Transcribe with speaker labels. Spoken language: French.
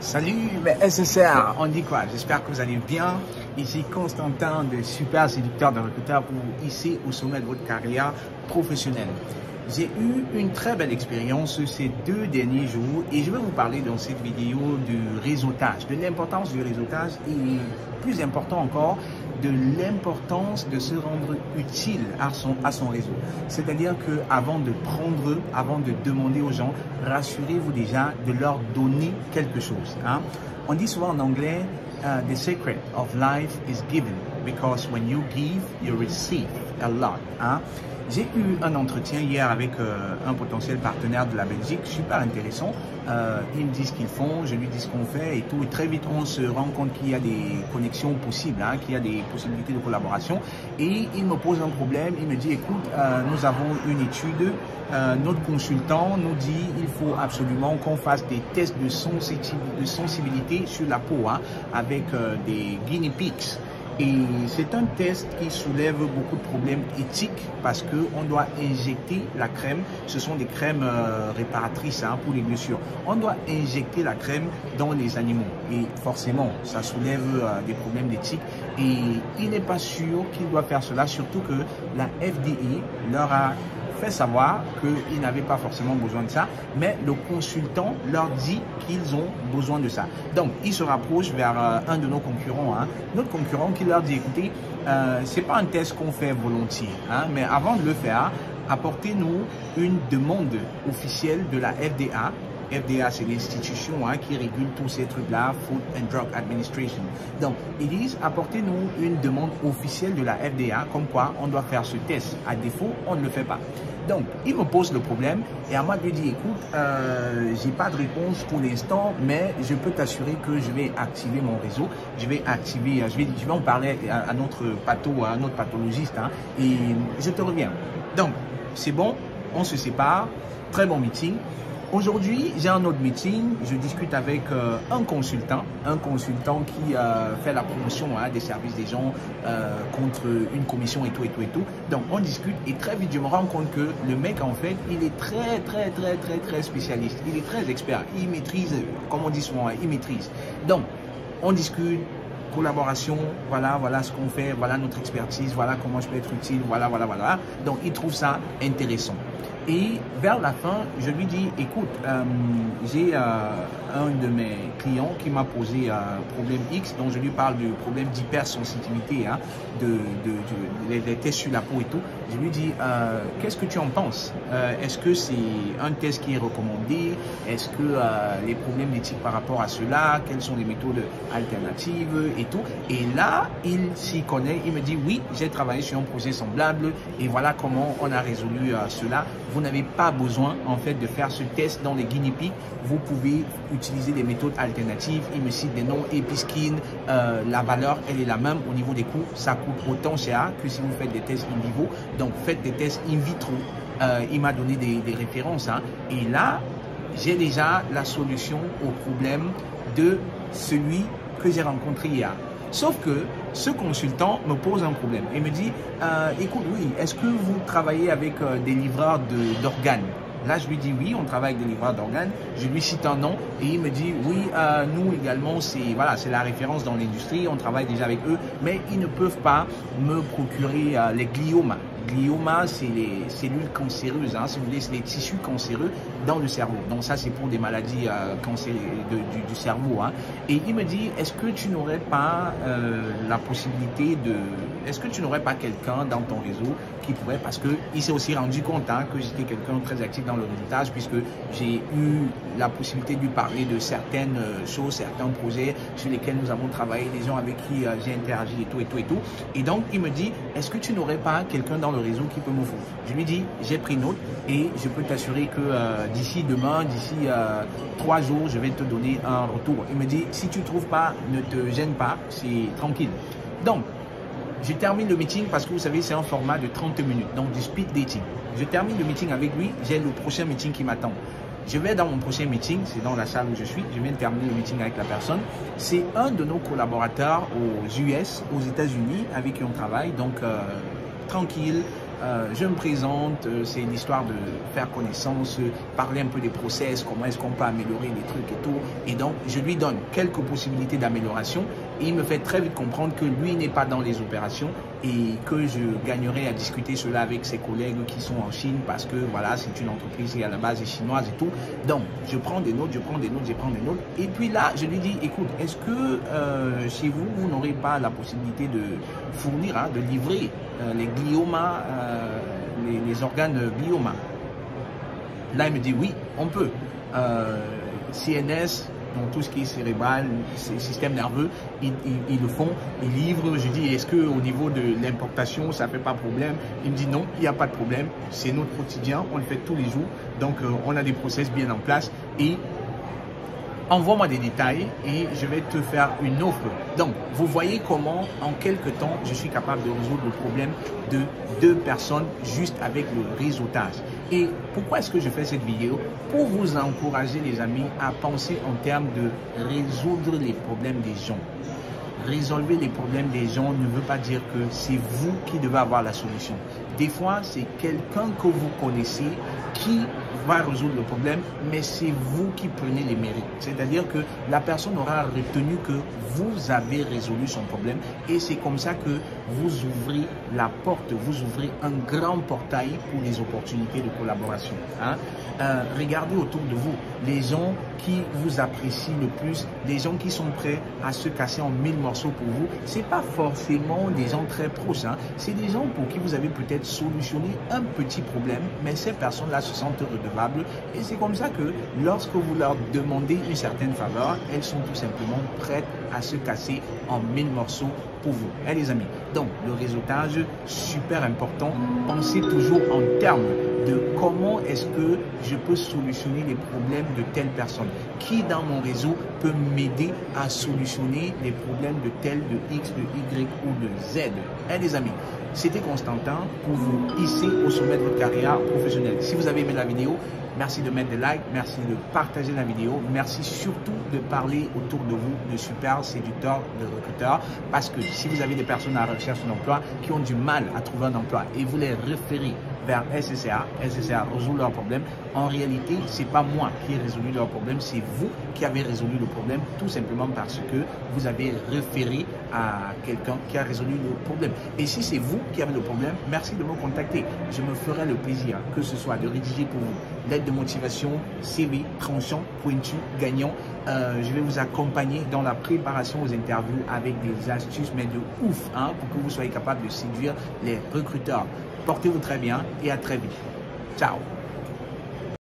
Speaker 1: Salut mes SSR, on dit quoi? J'espère que vous allez bien. Ici Constantin de Super Séducteur de Recruteur pour vous hisser au sommet de votre carrière professionnelle. J'ai eu une très belle expérience ces 2 derniers jours et je vais vous parler dans cette vidéo du réseautage, de l'importance du réseautage et plus important encore, de l'importance de se rendre utile à son réseau. C'est-à-dire qu'avant de prendre, avant de demander aux gens, rassurez-vous déjà de leur donner quelque chose. Hein? On dit souvent en anglais, the secret of life is given because when you give, you receive a lot. Hein? J'ai eu un entretien hier avec un potentiel partenaire de la Belgique, super intéressant. Ils me disent ce qu'ils font, je lui dis ce qu'on fait et tout. Et très vite, on se rend compte qu'il y a des connexions possibles, hein, qu'il y a des possibilités de collaboration. Et il me pose un problème, il me dit, écoute, nous avons une étude, notre consultant nous dit il faut absolument qu'on fasse des tests de sensibilité sur la peau, hein, avec des guinea pigs. Et c'est un test qui soulève beaucoup de problèmes éthiques parce qu'on doit injecter la crème. Ce sont des crèmes réparatrices, hein, pour les blessures. On doit injecter la crème dans les animaux. Et forcément, ça soulève des problèmes d'éthique. Et il n'est pas sûr qu'il doit faire cela, surtout que la FDA leur a fait savoir qu'ils n'avaient pas forcément besoin de ça, mais le consultant leur dit qu'ils ont besoin de ça. Donc, ils se rapprochent vers un de nos concurrents, hein, notre concurrent qui leur dit, écoutez, c'est pas un test qu'on fait volontiers, hein, mais avant de le faire, apportez-nous une demande officielle de la FDA. FDA, c'est l'institution, hein, qui régule tous ces trucs-là, Food and Drug Administration. Donc, ils disent, apportez-nous une demande officielle de la FDA, comme quoi on doit faire ce test. À défaut, on ne le fait pas. Donc, il me pose le problème et à moi de lui dire, écoute, j'ai pas de réponse pour l'instant, mais je peux t'assurer que je vais activer mon réseau. Je vais activer, je vais en parler à notre pathologiste, hein, et je te reviens. Donc, c'est bon, on se sépare, très bon meeting. Aujourd'hui, j'ai un autre meeting, je discute avec un consultant qui fait la promotion, hein, des services des gens contre une commission et tout. Donc, on discute et très vite, je me rends compte que le mec, en fait, il est très spécialiste. Il est très expert. Il maîtrise, comme on dit souvent, il maîtrise. Donc, on discute, collaboration, voilà ce qu'on fait, voilà notre expertise, voilà comment je peux être utile, voilà. Donc, il trouve ça intéressant. Et vers la fin, je lui dis, écoute, j'ai un de mes clients qui m'a posé un problème X, dont je lui parle du problème d'hypersensibilité, hein, des tests sur la peau et tout. Je lui dis, qu'est-ce que tu en penses? Est-ce que c'est un test qui est recommandé? Est-ce que les problèmes d'éthique par rapport à cela? Quelles sont les méthodes alternatives et tout? Et là, il s'y connaît, il me dit, oui, j'ai travaillé sur un projet semblable et voilà comment on a résolu cela. Vous n'avez pas besoin, en fait, de faire ce test dans les guinea pigs. Vous pouvez utiliser des méthodes alternatives. Il me cite des noms, Episkin. La valeur, elle est la même au niveau des coûts. Ça coûte autant cher que si vous faites des tests in vivo. Donc, faites des tests in vitro. Il m'a donné des références, hein. Et là, j'ai déjà la solution au problème de celui que j'ai rencontré hier. Sauf que ce consultant me pose un problème. Il me dit, écoute, oui, est-ce que vous travaillez avec des livreurs d'organes? Là, je lui dis oui, on travaille avec des livreurs d'organes. Je lui cite un nom et il me dit oui, nous également, c'est la référence dans l'industrie, on travaille déjà avec eux, mais ils ne peuvent pas me procurer les gliomas. Glioma, c'est les cellules cancéreuses, hein, c'est les tissus cancéreux dans le cerveau. Donc ça, c'est pour des maladies du cerveau. Hein. Et il me dit, est-ce que tu n'aurais pas la possibilité de... Est-ce que tu n'aurais pas quelqu'un dans ton réseau qui pourrait... Parce qu'il s'est aussi rendu compte, hein, que j'étais quelqu'un de très actif dans le réseautage, puisque j'ai eu la possibilité de lui parler de certaines choses, certains projets sur lesquels nous avons travaillé, des gens avec qui j'ai interagi et tout. Et donc, il me dit, est-ce que tu n'aurais pas quelqu'un dans le réseau qui peut me faire? Je lui dis, j'ai pris note et je peux t'assurer que d'ici demain, d'ici 3 jours, je vais te donner un retour. Il me dit, si tu ne trouves pas, ne te gêne pas, c'est tranquille. Donc, je termine le meeting parce que vous savez, c'est un format de 30 minutes, donc du speed dating. Je termine le meeting avec lui, j'ai le prochain meeting qui m'attend. Je vais dans mon prochain meeting, c'est dans la salle où je suis, je viens de terminer le meeting avec la personne. C'est un de nos collaborateurs aux US, aux États-Unis, avec qui on travaille, donc tranquille. Je me présente, c'est l'histoire de faire connaissance, parler un peu des process, comment est-ce qu'on peut améliorer les trucs et tout. Et Donc, je lui donne quelques possibilités d'amélioration et il me fait très vite comprendre que lui n'est pas dans les opérations et que je gagnerai à discuter cela avec ses collègues qui sont en Chine parce que voilà, c'est une entreprise qui à la base est chinoise et tout. Donc, je prends des notes, je prends des notes, je prends des notes. Et puis là, je lui dis, écoute, est-ce que chez vous, vous n'aurez pas la possibilité de fournir, de livrer les gliomas, les organes gliomas? Là, il me dit, oui, on peut. CNS, donc tout ce qui est cérébral, système nerveux, ils le font, ils livrent. Je dis, est-ce qu'au niveau de l'importation, ça ne fait pas problème? Il me dit non, il n'y a pas de problème, c'est notre quotidien, on le fait tous les jours, donc on a des process bien en place et envoie-moi des détails et je vais te faire une offre. Donc, vous voyez comment, en quelques temps, je suis capable de résoudre le problème de 2 personnes juste avec le réseautage. Et pourquoi est-ce que je fais cette vidéo? Pour vous encourager, les amis, à penser en termes de résoudre les problèmes des gens. Résolver les problèmes des gens ne veut pas dire que c'est vous qui devez avoir la solution. Des fois, c'est quelqu'un que vous connaissez qui va résoudre le problème, mais c'est vous qui prenez les mérites. C'est-à-dire que la personne aura retenu que vous avez résolu son problème et c'est comme ça que vous ouvrez la porte, vous ouvrez un grand portail pour les opportunités de collaboration. Regardez autour de vous les gens qui vous apprécient le plus, les gens qui sont prêts à se casser en 1000 morceaux pour vous. C'est pas forcément des gens très proches, c'est des gens pour qui vous avez peut-être solutionné un petit problème, mais ces personnes-là se sentent redevables et c'est comme ça que lorsque vous leur demandez une certaine faveur, elles sont tout simplement prêtes à se casser en 1000 morceaux pour vous. Les amis, donc le réseautage, super important. Pensez toujours en termes de comment est-ce que je peux solutionner les problèmes de telle personne. Qui dans mon réseau peut m'aider à solutionner les problèmes de tel, de X, de Y ou de Z. Les amis, c'était Constantin pour vous hisser au sommet de votre carrière professionnelle. Si vous avez aimé la vidéo, merci de mettre des likes, merci de partager la vidéo, merci surtout de parler autour de vous de super séducteurs, de recruteurs, parce que si vous avez des personnes à la recherche d'emploi qui ont du mal à trouver un emploi et vous les référez vers SSA résout leurs problèmes, en réalité, ce n'est pas moi qui ai résolu leur problème, c'est vous qui avez résolu le problème, tout simplement parce que vous avez référé à quelqu'un qui a résolu le problème. Et si c'est vous qui avez le problème, merci de me contacter. Je me ferai le plaisir, que ce soit de rédiger pour vous l'aide de motivation, CV, tranchant, pointu, gagnant. Je vais vous accompagner dans la préparation aux interviews avec des astuces, mais de ouf, pour que vous soyez capable de séduire les recruteurs. Portez-vous très bien et à très vite. Ciao.